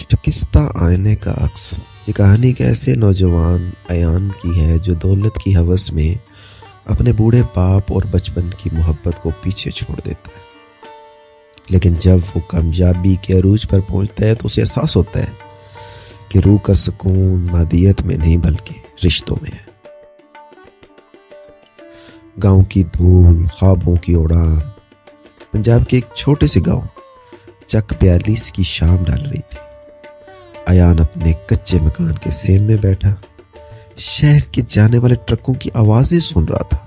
شکستہ آئینے کا عکس۔ یہ کہانی ایک ایسے نوجوان ایان کی ہے جو دولت کی ہوس میں اپنے بوڑھے باپ اور بچپن کی محبت کو پیچھے چھوڑ دیتا ہے، لیکن جب وہ کامیابی کے عروج پر پہنچتا ہے تو اسے احساس ہوتا ہے کہ روح کا سکون مادیت میں نہیں بلکہ رشتوں میں ہے۔ گاؤں کی دھول، خوابوں کی اڑان۔ پنجاب کے ایک چھوٹے سے گاؤں چک 42 کی شام ڈال رہی تھی۔ ایان اپنے کچے مکان کے سین میں بیٹھا شہر کے جانے والے ٹرکوں کی آوازیں سن رہا تھا۔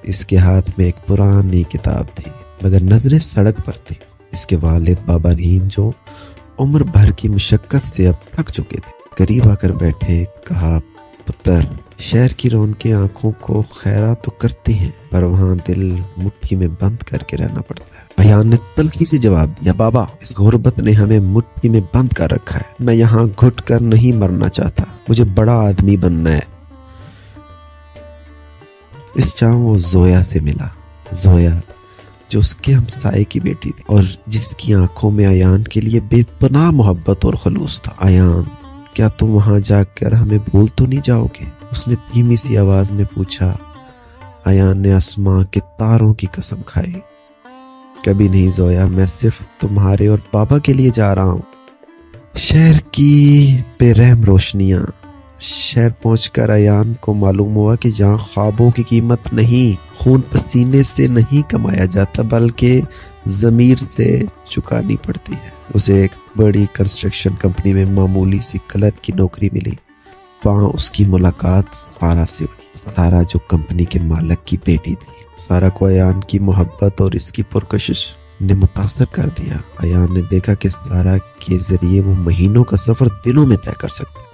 اس کے ہاتھ میں ایک پرانی کتاب تھی، مگر نظریں سڑک پر تھی۔ اس کے والد بابا رحیم جو عمر بھر کی مشقت سے اب تھک چکے تھے، قریب آ کر بیٹھے، کہا، پتر، شہر کی رونقیں آنکھوں کو خیرات تو کرتی ہیں، پر وہاں دل مٹھی میں بند کر کے رہنا پڑتا ہے۔ ایان نے تلخی سے جواب دیا، بابا، اس غربت نے ہمیں مٹھی میں بند کر رکھا ہے۔ میں یہاں گھٹ کر نہیں مرنا چاہتا، مجھے بڑا آدمی بننا ہے۔ اس شام وہ زویا سے ملا، زویا جو اس کے ہمسائے کی بیٹی تھی اور جس کی آنکھوں میں ایان کے لیے بے پناہ محبت اور خلوص تھا۔ ایان، کیا تم وہاں جا کر ہمیں بھول تو نہیں جاؤ گے؟ اس نے دھیمی سی آواز میں پوچھا۔ ایان نے آسماں کے تاروں کی قسم کھائی، کبھی نہیں زویا، میں صرف تمہارے اور بابا کے لیے جا رہا ہوں۔ شہر کی بے رحم روشنیاں۔ شہر پہنچ کر ایان کو معلوم ہوا کہ جہاں خوابوں کی قیمت نہیں خون پسینے سے نہیں کمایا جاتا بلکہ ضمیر سے چکانی پڑتی ہے۔ اسے ایک بڑی کنسٹرکشن کمپنی میں معمولی سی کلرک کی نوکری ملی۔ وہاں اس کی ملاقات سارا سے ہوئی، سارا جو کمپنی کے مالک کی بیٹی تھی۔ سارا کو ایان کی محبت اور اس کی پرکشش نے متاثر کر دیا۔ ایان نے دیکھا کہ سارا کے ذریعے وہ مہینوں کا سفر دنوں میں طے کر سکتے۔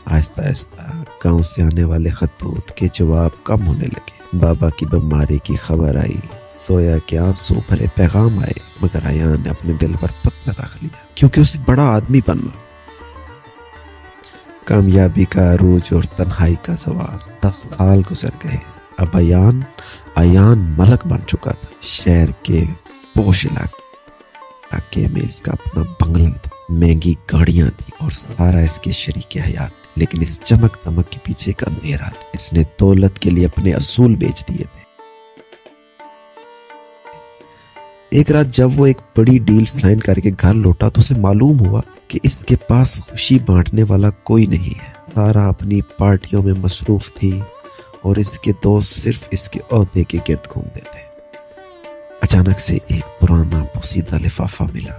آہستہ آہستہ گاؤں سے آنے والے خطوط کے جواب کم ہونے لگے۔ بابا کی بیماری کی خبر آئی، زویا کے آنسو بھرے پیغام آئے، مگر ایان نے اپنے دل پر پتھر رکھ لیا کیونکہ اسے بڑا آدمی بننا۔ کامیابی کا عروج اور تنہائی کا زوال۔ 10 سال گزر گئے۔ اب ایان ملک بن چکا تھا۔ شہر کے پوش علاقے میں اس کا اپنا بنگلہ تھا، مہنگی گاڑیاں تھی اور سارا اس کے شریک حیات، لیکن اس چمک دمک کے پیچھے ایک اندھیرا تھا۔ اس نے دولت کے لیے اپنے اصول بیچ دیے تھے۔ ایک رات جب وہ ایک بڑی ڈیل سائن کر کے گھر لوٹا تو اسے معلوم ہوا کہ اس کے پاس خوشی بانٹنے والا کوئی نہیں ہے۔ سارا اپنی پارٹیوں میں مصروف تھی اور اس کے دوست صرف اس کے عہدے کے گرد گھومتے تھے۔ اچانک سے ایک پرانا پوسیدہ لفافہ ملا،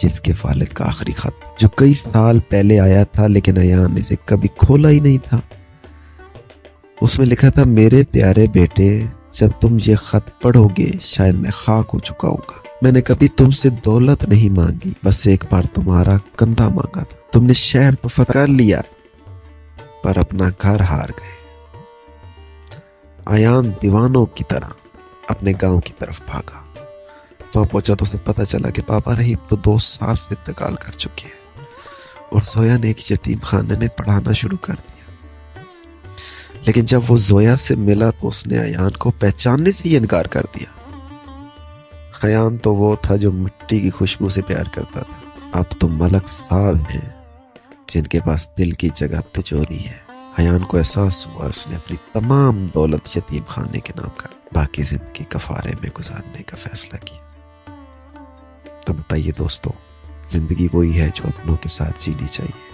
جس کے والد کا آخری خط، جو کئی سال پہلے آیا تھا لیکن ایان نے اسے کبھی کھولا ہی نہیں تھا۔ اس میں لکھا تھا، میرے پیارے بیٹے، جب تم یہ خط پڑھو گے شاید میں خاک ہو چکا ہوں گا۔ میں نے کبھی تم سے دولت نہیں مانگی، بس ایک بار تمہارا کندھا مانگا تھا۔ تم نے شہر تو فتح کر لیا پر اپنا گھر ہار گئے۔ ایان دیوانوں کی طرح اپنے گاؤں کی طرف بھاگا۔ وہاں پہنچا تو اسے پتا چلا کہ بابا رحیم تو 2 سال سے انتقال کر چکے ہیں اور زویا نے ایک یتیم خانے میں پڑھانا شروع کر دیا۔ لیکن جب وہ زویا سے ملا تو اس نے ایان کو پہچاننے سے ہی انکار کر دیا۔ ایان تو وہ تھا جو مٹی کی خوشبو سے پیار کرتا تھا، اب تو ملک صاحب ہیں جن کے پاس دل کی جگہ تجوری ہے۔ ایان کو احساس ہوا، اس نے اپنی تمام دولت یتیم خانے کے نام کر دی، باقی زندگی کفارے میں گزارنے کا فیصلہ کیا۔ تو بتائیے دوستو، زندگی وہی ہے جو اپنوں کے ساتھ جینی چاہیے۔